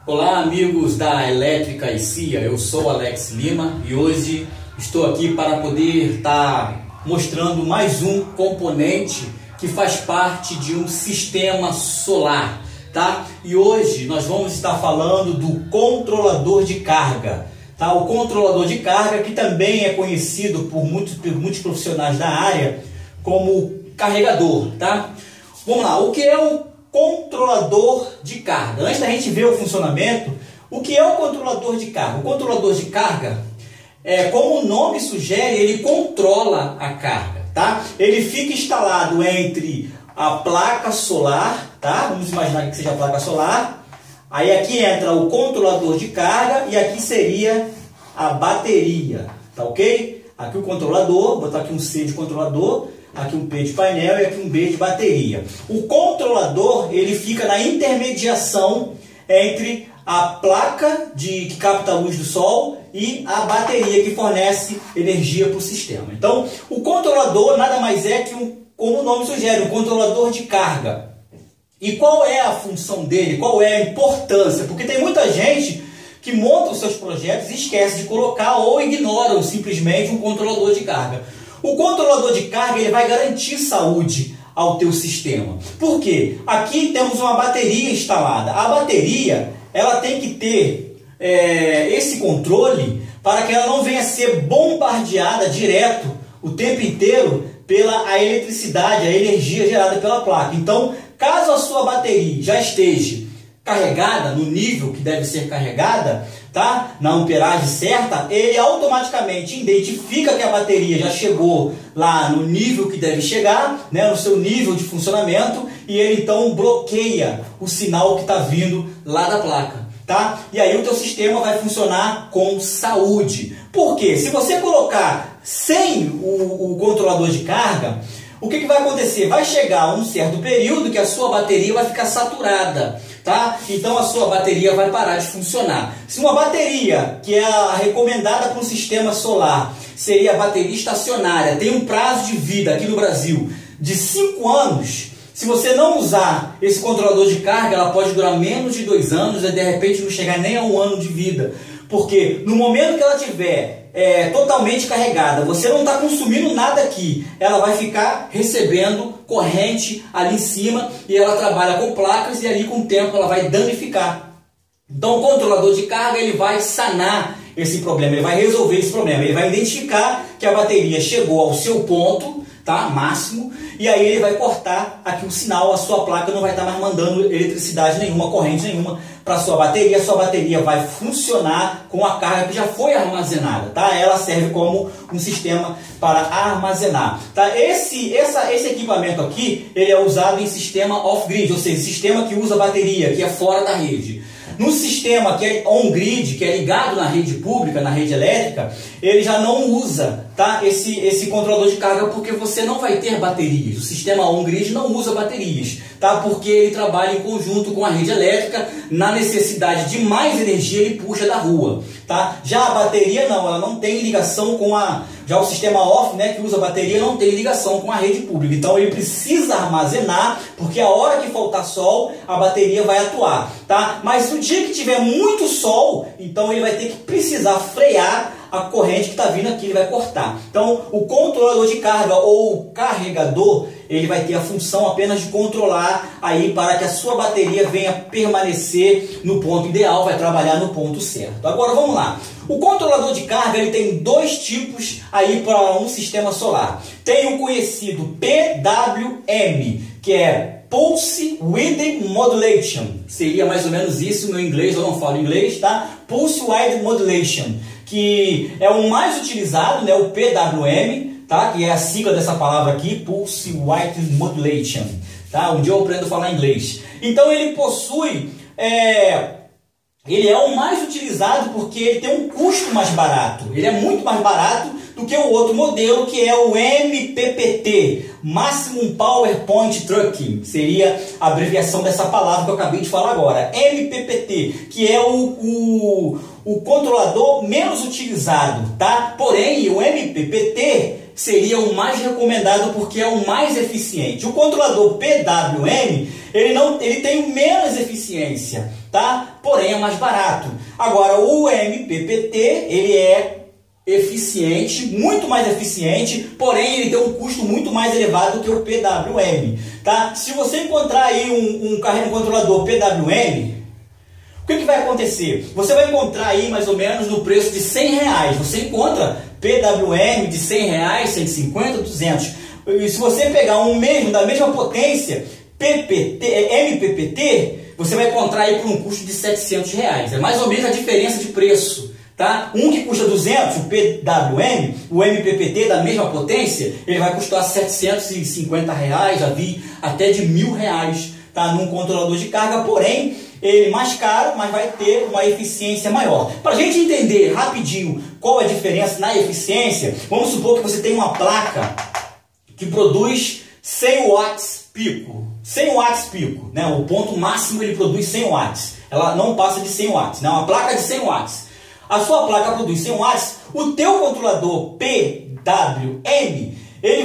Olá, amigos da Elétrica e CIA, eu sou Alex Lima e hoje estou aqui para poder estar mostrando mais um componente que faz parte de um sistema solar, tá? E hoje nós vamos estar falando do controlador de carga, tá? O controlador de carga, que também é conhecido por muitos profissionais da área como carregador, tá? Vamos lá, o que é o controlador de carga? Antes da gente ver o funcionamento, o que é o controlador de carga? O controlador de carga, como o nome sugere, ele controla a carga, tá? Ele fica instalado entre a placa solar, tá? Vamos imaginar que seja a placa solar. Aí aqui entra o controlador de carga e aqui seria a bateria, tá ok? Aqui o controlador, vou botar aqui um C de controlador, aqui um P de painel e aqui um B de bateria. O controlador, ele fica na intermediação entre a placa que capta a luz do sol e a bateria que fornece energia para o sistema. Então, o controlador nada mais é que, como o nome sugere, um controlador de carga. E qual é a função dele? Qual é a importância? Porque tem muita gente que monta os seus projetos e esquece de colocar ou ignoram simplesmente um controlador de carga. O controlador de carga, ele vai garantir saúde ao teu sistema. Por quê? Aqui temos uma bateria instalada. A bateria, ela tem que ter esse controle para que ela não venha a ser bombardeada direto o tempo inteiro pela eletricidade, a energia gerada pela placa. Então, caso a sua bateria já esteja carregada no nível que deve ser carregada, tá? Na amperagem certa, ele automaticamente identifica que a bateria já chegou lá no nível que deve chegar, né? No seu nível de funcionamento, e ele então bloqueia o sinal que está vindo lá da placa, tá? E aí o teu sistema vai funcionar com saúde. Por quê? Se você colocar sem o controlador de carga, o que vai acontecer? Vai chegar um certo período que a sua bateria vai ficar saturada, tá? Então a sua bateria vai parar de funcionar. Se uma bateria, que é a recomendada para um sistema solar, seria a bateria estacionária, tem um prazo de vida aqui no Brasil de 5 anos, se você não usar esse controlador de carga, ela pode durar menos de 2 anos e de repente não chegar nem a 1 ano de vida. Porque no momento que ela tiver totalmente carregada, você não está consumindo nada aqui, ela vai ficar recebendo corrente ali em cima e ela trabalha com placas e ali com o tempo ela vai danificar. Então o controlador de carga, ele vai sanar esse problema, ele vai resolver esse problema, ele vai identificar que a bateria chegou ao seu ponto, tá, máximo, e aí ele vai cortar aqui o sinal, a sua placa não vai estar mais mandando eletricidade nenhuma, corrente nenhuma para a sua bateria vai funcionar com a carga que já foi armazenada, tá? Ela serve como um sistema para armazenar, tá? Esse equipamento aqui, ele é usado em sistema off-grid, ou seja, sistema que usa bateria, que é fora da rede. No sistema que é on-grid, que é ligado na rede pública, na rede elétrica, ele já não usa, tá, esse controlador de carga, porque você não vai ter baterias. O sistema on-grid não usa baterias, tá, porque ele trabalha em conjunto com a rede elétrica. Na necessidade de mais energia, ele puxa da rua, tá? Já a bateria não, ela não tem ligação com já o sistema off, né, que usa bateria, não tem ligação com a rede pública. Então ele precisa armazenar, porque a hora que faltar sol, a bateria vai atuar, tá? Mas no dia que tiver muito sol, então ele vai ter que precisar frear a corrente que está vindo aqui, ele vai cortar. Então o controlador de carga ou o carregador, ele vai ter a função apenas de controlar aí para que a sua bateria venha permanecer no ponto ideal, vai trabalhar no ponto certo. Agora vamos lá. O controlador de carga, ele tem 2 tipos aí para um sistema solar. Tem o conhecido PWM, que é Pulse Width Modulation. Seria mais ou menos isso no inglês, eu não falo inglês, tá? Pulse Width Modulation, que é o mais utilizado, né? O PWM, tá? Que é a sigla dessa palavra aqui, Pulse Width Modulation, tá? Um dia eu aprendo a falar inglês. Então ele possui, ele é o mais utilizado porque ele tem um custo mais barato. Ele é muito mais barato do que o outro modelo, que é o MPPT, Maximum Power Point Tracking. Seria a abreviação dessa palavra que eu acabei de falar agora. MPPT, que é o controlador menos utilizado, tá? Porém, o MPPT seria o mais recomendado porque é o mais eficiente. O controlador PWM, ele tem menos eficiência, tá? tá? Porém é mais barato. Agora o MPPT, ele é eficiente, muito mais eficiente, porém ele tem um custo muito mais elevado que o PWM, tá? Se você encontrar aí um controlador PWM, o que vai acontecer? Você vai encontrar aí mais ou menos no preço de R$100. Você encontra PWM de R$100, 150, 200. E se você pegar um mesmo da mesma potência, MPPT, você vai encontrar aí por um custo de R$700. É mais ou menos a diferença de preço. Tá? Um que custa 200, o PWM, o MPPT da mesma potência, ele vai custar R$750, já vi até de R$1.000, tá? Num controlador de carga, porém, ele mais caro, mas vai ter uma eficiência maior. Para a gente entender rapidinho qual é a diferença na eficiência, vamos supor que você tem uma placa que produz 100 watts pico. 100 watts pico, né? O ponto máximo ele produz 100 watts. Ela não passa de 100 watts, né? Uma placa de 100 watts. A sua placa produz 100 watts, o teu controlador PWM, ele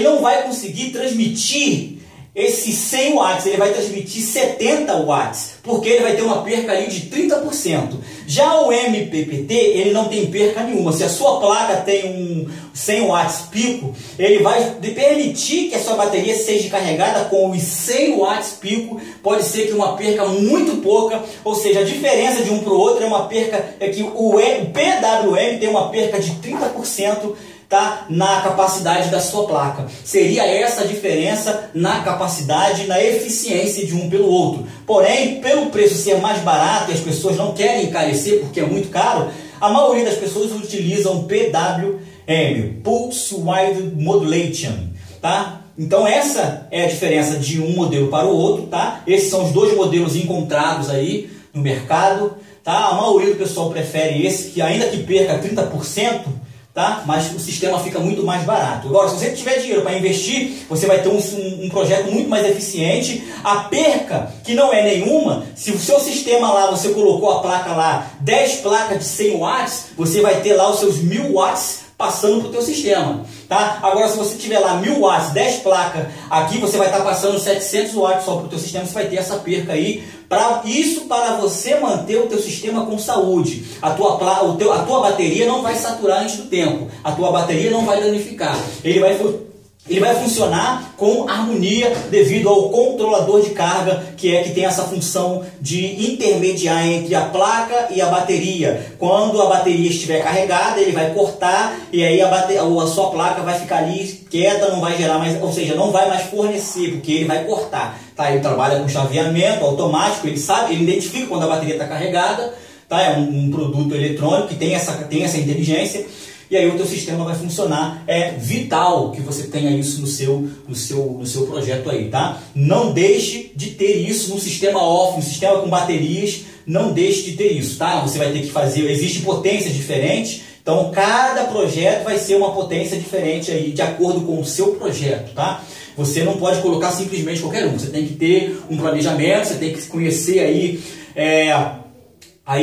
não vai conseguir transmitir esses 100 watts, ele vai transmitir 70 watts, porque ele vai ter uma perca ali de 30%. Já o MPPT, ele não tem perca nenhuma. Se a sua placa tem um 100 watts pico, ele vai permitir que a sua bateria seja carregada com os 100 watts pico. Pode ser que uma perca muito pouca, ou seja, a diferença de um para o outro é uma perca, é que o PWM tem uma perca de 30%, tá, na capacidade da sua placa. Seria essa a diferença na capacidade, na eficiência de um pelo outro. Porém, pelo preço ser mais barato e as pessoas não querem encarecer porque é muito caro, a maioria das pessoas utilizam PWM, Pulse Width Modulation, tá? Então essa é a diferença de um modelo para o outro, tá? Esses são os dois modelos encontrados aí no mercado, tá? A maioria do pessoal prefere esse, que ainda que perca 30%, tá? Mas o sistema fica muito mais barato. Agora, se você tiver dinheiro para investir, você vai ter um projeto muito mais eficiente. A perca, que não é nenhuma, se o seu sistema lá, você colocou a placa lá, 10 placas de 100 watts, você vai ter lá os seus 1000 watts passando para o teu sistema, tá? Agora, se você tiver lá 1000 watts, 10 placas, aqui você vai estar passando 700 watts só para o teu sistema, você vai ter essa perca aí. Para você manter o teu sistema com saúde. A tua bateria não vai saturar antes do tempo. A tua bateria não vai danificar. Ele vai funcionar com harmonia devido ao controlador de carga, que tem essa função de intermediar entre a placa e a bateria. Quando a bateria estiver carregada, ele vai cortar e aí a sua placa vai ficar ali quieta, não vai gerar mais, ou seja, não vai mais fornecer, porque ele vai cortar. Tá? Ele trabalha com chaveamento automático, ele identifica quando a bateria está carregada, tá? É um produto eletrônico que tem essa inteligência. E aí o teu sistema vai funcionar. É vital que você tenha isso no seu projeto aí, tá? Não deixe de ter isso no sistema off, no sistema com baterias, não deixe de ter isso, tá? Você vai ter que fazer, existem potências diferentes, então cada projeto vai ser uma potência diferente aí, de acordo com o seu projeto, tá? Você não pode colocar simplesmente qualquer um, você tem que ter um planejamento, você tem que conhecer aí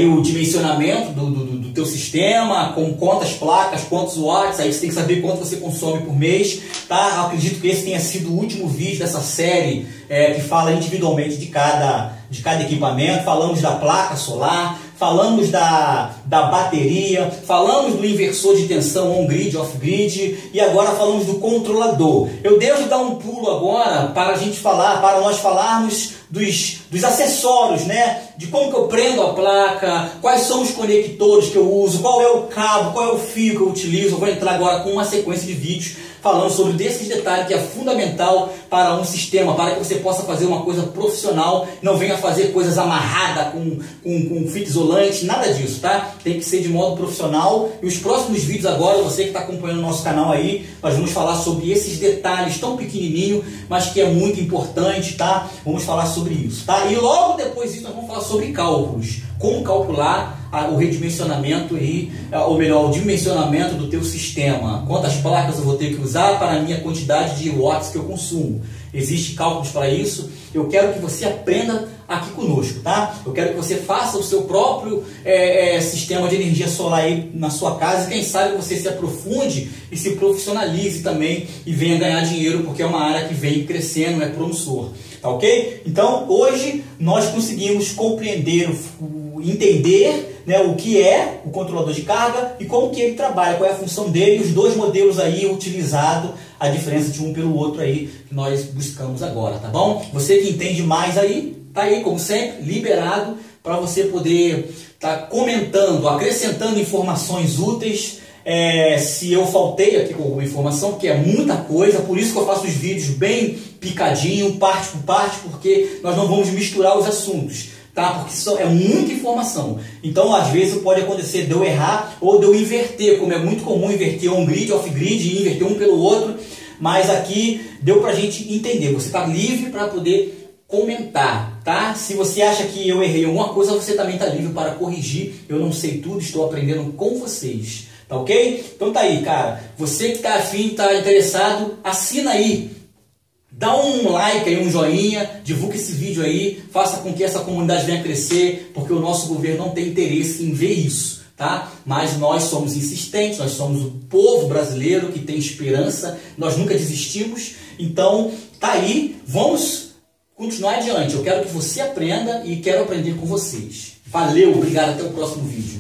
o dimensionamento do teu sistema, com quantas placas, quantos watts, aí você tem que saber quanto você consome por mês, tá? Eu acredito que esse tenha sido o último vídeo dessa série que fala individualmente de cada equipamento. Falamos da placa solar, falamos da bateria, falamos do inversor de tensão on-grid, off-grid e agora falamos do controlador. Eu devo dar um pulo agora para nós falarmos dos acessórios, né? De como que eu prendo a placa, quais são os conectores que eu uso, qual é o cabo, qual é o fio que eu utilizo. Eu vou entrar agora com uma sequência de vídeos falando sobre desses detalhes que é fundamental para um sistema, para que você possa fazer uma coisa profissional, não venha fazer coisas amarradas com fita isolante, nada disso, tá? Tem que ser de modo profissional. E os próximos vídeos agora, você que está acompanhando o nosso canal aí, nós vamos falar sobre esses detalhes tão pequenininho, mas que é muito importante, tá? Vamos falar sobre isso, tá? E logo depois disso nós vamos falar sobre cálculos, como calcular o redimensionamento ou melhor, o dimensionamento do teu sistema. Quantas placas eu vou ter que usar para a minha quantidade de watts que eu consumo. Existem cálculos para isso. Eu quero que você aprenda aqui conosco, tá? Eu quero que você faça o seu próprio sistema de energia solar aí na sua casa e quem sabe você se aprofunde e se profissionalize também e venha ganhar dinheiro, porque é uma área que vem crescendo, é promissor. tá ok? Então, hoje nós conseguimos compreender, entender, né, o que é o controlador de carga e como que ele trabalha, qual é a função dele, os dois modelos aí utilizados, a diferença de um pelo outro aí que nós buscamos agora, tá bom? Você que entende mais aí, tá aí como sempre, liberado para você poder estar comentando, acrescentando informações úteis. Se eu faltei aqui com alguma informação, porque é muita coisa, por isso que eu faço os vídeos bem picadinho, parte por parte, porque nós não vamos misturar os assuntos, tá? Porque é muita informação. Então, às vezes, pode acontecer de eu errar ou de eu inverter, como é muito comum inverter on-grid, off-grid e inverter um pelo outro, mas aqui deu pra gente entender. Você está livre para poder comentar, tá? Se você acha que eu errei alguma coisa, você também está livre para corrigir. Eu não sei tudo, estou aprendendo com vocês. Tá ok? Então tá aí, cara. Você que está afim, está interessado, assina aí. Dá um like aí, um joinha, divulga esse vídeo aí, faça com que essa comunidade venha crescer, porque o nosso governo não tem interesse em ver isso, tá? Mas nós somos insistentes, nós somos o povo brasileiro que tem esperança, nós nunca desistimos. Então tá aí, vamos continuar adiante. Eu quero que você aprenda e quero aprender com vocês. Valeu, obrigado, até o próximo vídeo.